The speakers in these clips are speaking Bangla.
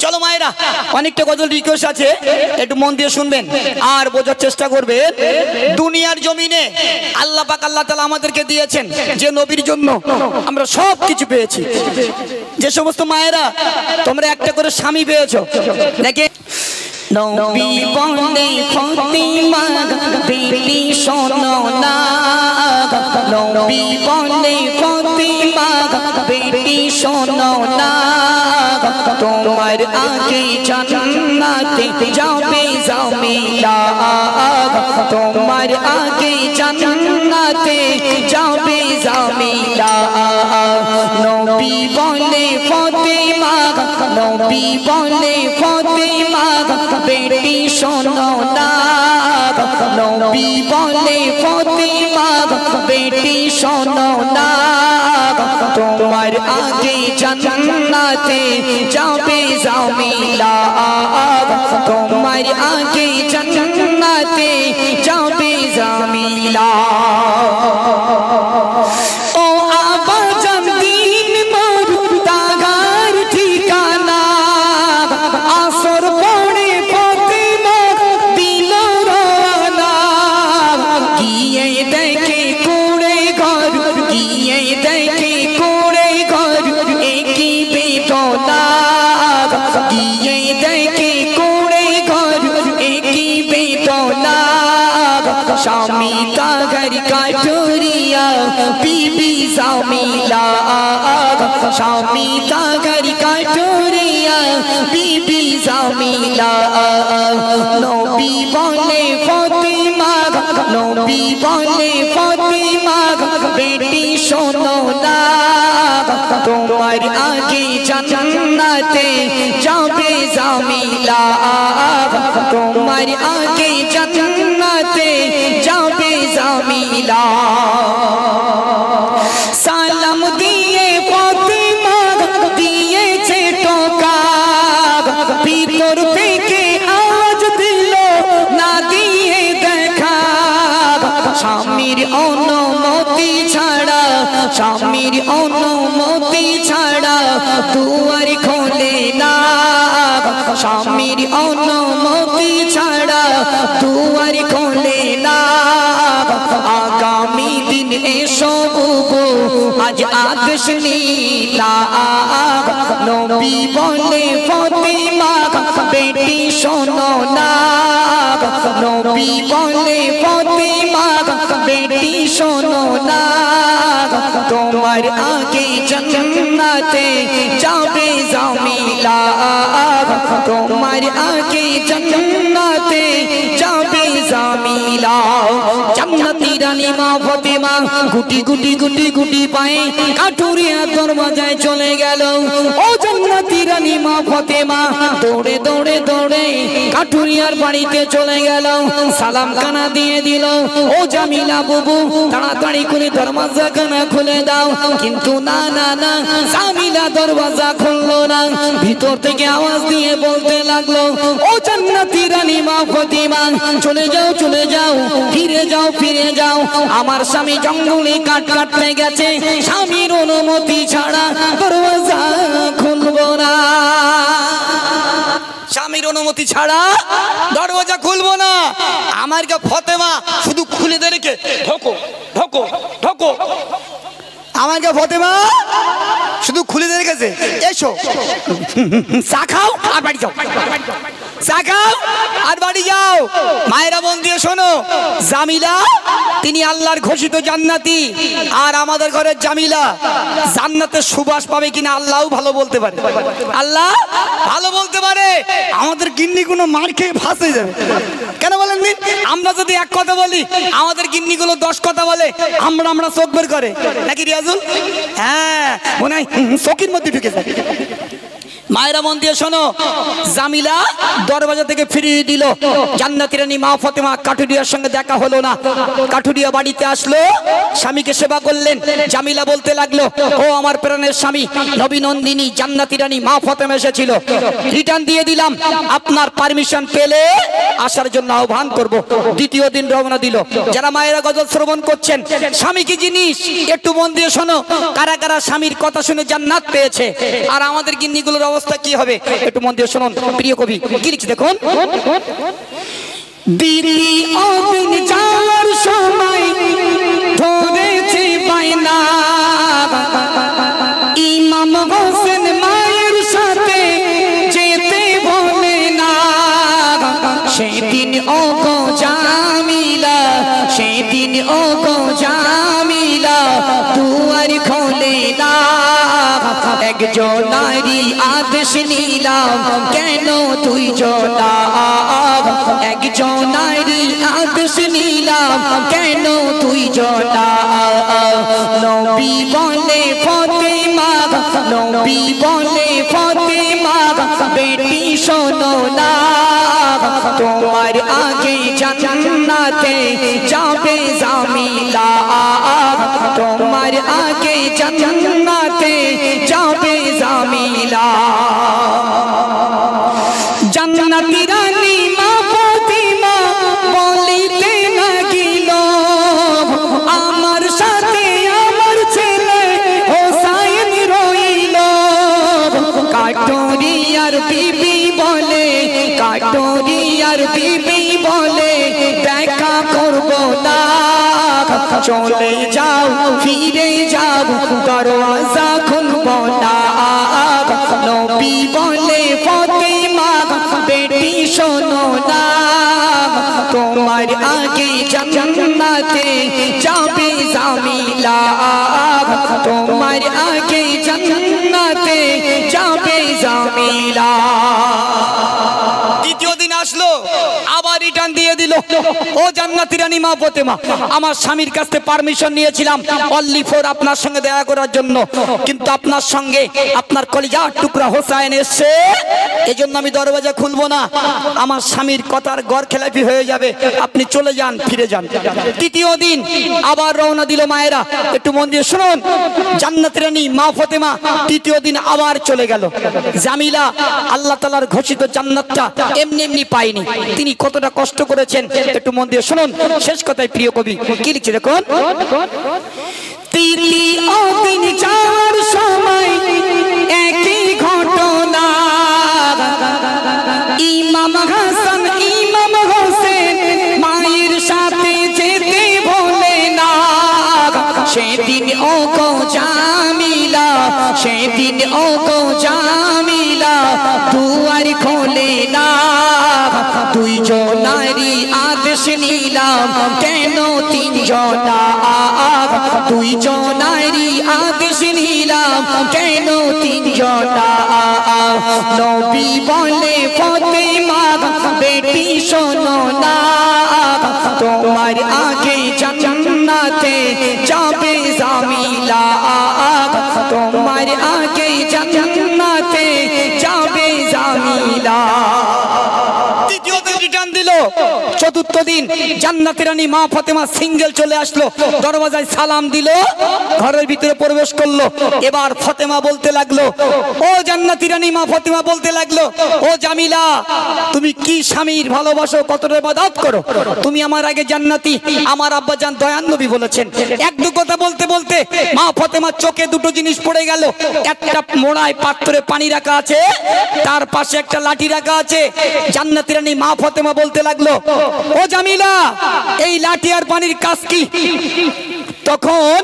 চলো মায়েরা, অনেকটা গজল রিকোয়েস্ট আছে, একটু মন দিয়ে শুনবেন আর বোঝার চেষ্টা করবেন। দুনিয়ার জমিনে আল্লাহ পাক আল্লাহ তাআলা আমাদেরকে দিয়েছেন যে নবীর জন্য আমরা সব কিছু পেয়েছি। যে সমস্ত মায়েরা তোমরা একটা করে স্বামী পেয়েছো, দেখে নবী বলে ফাতিমা বেটি শোনো না, নবী বলে ফাতিমা বেটি শোনো না, তোমার আগে জান্নাতে যাবে জামিলা, তোমার আগে জান্নাতে যাবে জামিলা। নবী বলে ফাতিমা, নবী বলে ফাতিমা বেটি শোনো না, নবী বলে ফাতিমা বেটি শোনো না, তোমার আগে জান্নাতে যাবে জামিলা, তোমার আগে জান্নাতে যাবে জামিলা। ও আবাজান দিন মুর্দাগার ঠিকানা, আসর পড়ে ফাতিমা দিল রওনা, গিয়ে দেখে কুড়ে ঘর, গিয়ে দেখে কুড়ে ঘর একই বেদনা, গিয়ে দেখে কুড়ে ঘর একই বেদনা, স্বামী তাগর কাঠুরিয়া বিবি জামিলা, স্বামী তাগর কাঠুরিয়া বিবি জামিলা। নবী বলে ফাতিমা, নবী বলে ফাতিমা বেটি শোনো না, তোমার আগে জান্নাতে যাবে জামিলা, তোমার আগে জান্নাতে যাবে জামিলা। সালাম দিয়ে ফাতিমা দিয়েছে টোকা, ভিতর থেকে আওয়াজ দিল না দিয়ে দেখা, স্বামীর অনুমতি ছাড়া, স্বামীর অনুমতি ছাড়া দুয়ার খোলে না, স্বামীর অনুমতি ছাড়া দুয়ার খোলে না। আগামী দিন এসো বুবু আজ আদেশ নীলা, নবী বলে ফাতিমা বেটি শোনো না, নবী বলে ফাতিমা বেটি শোনো না, তোমার আগে জান্নাতে যাবে জামিলা, তোমার আগে জান্নাতে যাবে জামিলা। জান্নাতি রানী মা ফাতিমা গুটি গুটি গুটি গুটি পায়ে কাঠুরিয়া দরওয়াজায় চলে গেল। ও জান্নাতি রানী মা ফাতিমা দৌড়ে দৌড়ে দৌড়ে কাঠুরিয়ার বাড়িতে চলে গেল, সালাম কানা দিয়ে দিল, ও জামিলা বুবু তাড়াতাড়ি করে দরওয়াজা কানা খুলে দাও। কিন্তু না না না, জামিলা দরওয়াজা খুললো না, ভিতর থেকে আওয়াজ দিয়ে বলতে লাগলো, ও জান্নাতি রানী মা ফাতিমা চলে যাও চলে যাও, ফিরে যাও ফিরে যাও, আমার স্বামী জঙ্গলে কাঠ কাটতে গেছে, স্বামীর অনুমতি ছাড়া দরওয়াজা খুলবো না, স্বামীর অনুমতি ছাড়া দরওয়াজা খুলবো না। আমার কে ফাতেমা শুধু খুলে দে রেখে ঢোকো ঢোকো ঢোকো, আমার কে ফাতেমা শুধু খুলে দিয়ে রেখেছে, এসো চা খাও আর বাড়ি যাও, চা খাও আর বাড়ি যাও। মায়েরা মন দিয়ে শোনো, জামিলা তিনি আল্লাহর ঘোষিত জান্নাতি, আর আমাদের ঘরের জামিলা জান্নাতের সুবাস পাবে কিনা আল্লাহও ভালো বলতে পারে, আল্লাহ ভালো বলতে পারে। আমাদের গিন্নিগুলো মার খেয়ে ফাঁসে যাবে, কেন বলেন দিন? আমরা যদি এক কথা বলি আমাদের গিন্নিগুলো 10 কথা বলে, আমরা আমরা চোখ বের করে নাকি রিয়াজুল? হ্যাঁ মনে হয় চোখের মধ্যে ঢুকে যায়। মায়েরা মন দিয়ে শোনো, জামিলা দরওয়াজা থেকে ফিরিয়ে দিল। জান্নাতি রানী মা ফাতেমা কাঠুরিয়ার সঙ্গে দেখা হলো না। কাঠুরিয়া বাড়িতে আসলো, স্বামীকে সেবা করলেন। জামিলা বলতে লাগলো, ও আমার প্রাণের স্বামী নবী নন্দিনী জান্নাতি রানী মা ফাতেমা এসেছিল, রিটার্ন দিয়ে দিলাম, আপনার পারমিশন পেলে আসার জন্য আহ্বান করব। দ্বিতীয় দিন রওনা দিল। যারা মায়েরা গজল শ্রবণ করছেন, স্বামী কি জিনিস একটু মন দিয়ে শোনো। কারা কারা স্বামীর কথা শুনে জান্নাত পেয়েছে? আর আমাদের গিন্নিগুলোর অবস্থা অবস্থা কি হবে একটু মন দিয়ে শুনুন প্রিয় কবি কি লিখছে দেখুন। দিল্লি অবিন যাওয়ার সময় ধরেছে বাইনা, ইমাম হোসেন মায়ের সাথে যেতে বলে না। সেদিন ও গো জামিলা, সেদিন ও গো জামিলা দুয়ার খোলে না। একজন নারী আদেশ নিলাম কেন তুই জোলা, একজন নারী আদেশ নিলাম কেন তুই জোলা। নবী বলে ফাতেমা, নবী বলে ফাতেমা বেটি শোনো না, তোমার আগে জান্নাতে যাবে জামিলা, তোমার আগে জান্নাতে যাবে জামিলা। জান্নাতি রানী মা ফাতেমা বলিতে লাগিল, আমার সাথে আমার ছেলে হোসাইন রইল। কাটুরিয়ার বিবি বলে, কাটুরিয়ার বিবি বলে দেখা করব না। চলে যাও ফিরে যাও দরওয়াজা খুলব না। নবী বলে ফাতেমা বেটি শোনো না, তোমার আগে জান্নাতে যাবে জামিলা, তোমার আগে জান্নাতে যাবে জামিলা। দ্বিতীয় দিন আসলো আবার রিটার্ন দিয়ে দিল। ও জান্নাতি রানী মা ফাতেমা, আমার স্বামীর কাছে পারমিশন নিয়েছিলাম অনলি ফর আপনার সঙ্গে দেখা করার জন্য, কিন্তু আপনার সঙ্গে আপনার কলিজার টুকরা হোসাইন এসছে, এজন্য আমি দরওয়াজা খুলবো না। আমার স্বামীর কথার গড় খেলাপি হয়ে যাবে, আপনি চলে যান ফিরে যান। তৃতীয় দিন আবার রওনা দিল মায়েরা, একটু মন দিয়ে শুনুন। জান্নাতি রানী মা ফাতেমা তৃতীয় দিন আবার চলে গেল। জামিলা আল্লাহ তাআলার ঘোষিত জান্নাতটা এমনি এমনি পায়নি, তিনি কতটা কষ্ট করেছেন একটু মন দিয়ে শুনুন। শেষ কথায় প্রিয় কবি কি লিখছে দেখুন। দিল্লি অবিন যাওয়ার সময় একই ঘটনা, ইমাম হাসান ইমাম হোসেন মায়ের সাথে যেতে বলে না। সেদিন ও গো জামিলা, সেদিন ও গো জামিলা দুয়ার খোলে না। দুইজন নারী আদেশ নিলাম কেন তিনজনা, দুইজন নারী আদেশ নিলাম কেন তিনজনা। নবী বলে ফাতেমা বেটি শোনো না, তোমার আগে জান্নাতে যাবে জামিলা, তোমার আগে জান্নাতে যাবে জামিলা। তৃতীয় দিন রিটার্ন দিল। চতুর্থ দিন জান্নাতি রানী মা ফাতেমা সিঙ্গেল চলে আসলো, দরওয়াজায় সালাম দিল, ঘরের ভিতরে প্রবেশ করলো। এবার ফাতেমা বলতে লাগলো, ও জান্নাতি রানী মা ফাতেমা বলতে লাগলো, ও জামিলা তুমি কি স্বামীর ভালোবাসো, কতটা ইবাদত করো, তুমি আমার আগে জান্নাতি, আমার আব্বা জান দয়ান নবী বলেছেন। এক দু কথা বলতে বলতে মা ফাতেমার চোখে দুটো জিনিস পড়ে গেল। একটা মোড়ায় পাত্রে পানি রাখা আছে, তার পাশে একটা লাঠি রাখা আছে। জান্নাতি রানী মা ফাতেমা বলতে লাগলো, ও জামিলা এই লাঠি আর পানির কাজ কি? তখন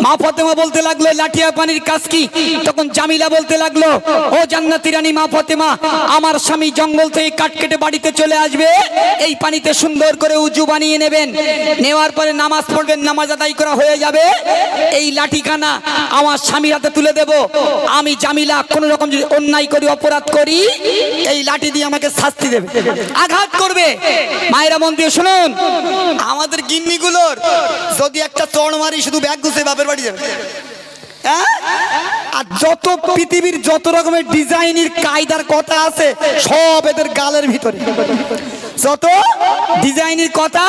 মা ফাতেমা বলতে লাগলো লাঠি আর পানির কাজ কি? তখন জামিলা বলতে লাগলো, ও জান্নাতি রানী মা ফাতেমা আমার স্বামী জঙ্গল থেকে কাঠ কেটে বাড়িতে চলে আসবে, এই পানিতে সুন্দর করে উজু বানিয়ে নেবেন, নেওয়ার পরে নামাজ পড়বেন, নামাজ আদায় করা হয়ে যাবে, এই লাঠিখানা আমার স্বামীর হাতে তুলে দেব। আমি জামিলা কোন রকম যদি অন্যায় করি অপরাধ করি এই লাঠি দিয়ে আমাকে শাস্তি দেবে, আঘাত করবে। মায়েরা মন দিয়ে শুনুন, আমাদের গিন্নিগুলোর যদি একটা চড় মারি শুধু ব্যাগ গুছে বাপের বাড়ি যাবে। আর যত পৃথিবীর যত রকমের ডিজাইনের কায়দার কথা আছে সব এদের গালের ভিতরে, যত ডিজাইনের কথা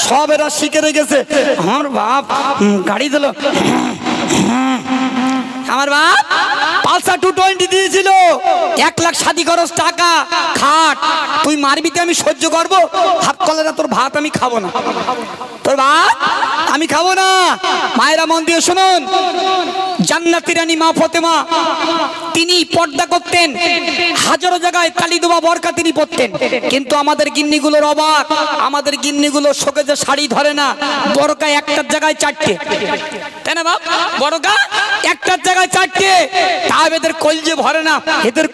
সব এরা শিখে রেখেছে। আমার বাপ গাড়ি দিল আমার বাপ পালসার 220 দিয়েছিল, 1 লাখ শাদি খরচ টাকা খাট, তুই মারবিতে আমি সহ্য করবো? হাফ কলাটা তোর ভাত আমি খাবো না, তোর ভাত আমি খাবো না। মায়েরা মন দিয়ে শুনুন, জান্নাতি রানী মা ফাতেমা তিনি পর্দা করতেন, হাজারো জায়গায় কালিদোবা বরকা তিনি পরতেন, কিন্তু আমাদের গিন্নিগুলোর অবাক, আমাদের গিন্নিগুলো শোকেজে শাড়ি ধরে না, বরকা একটার জায়গায় 4টে, তাই না বাপ? বরকা একটার জায়গায় 4টে, তাও এদের কলজে ভরে না, এদের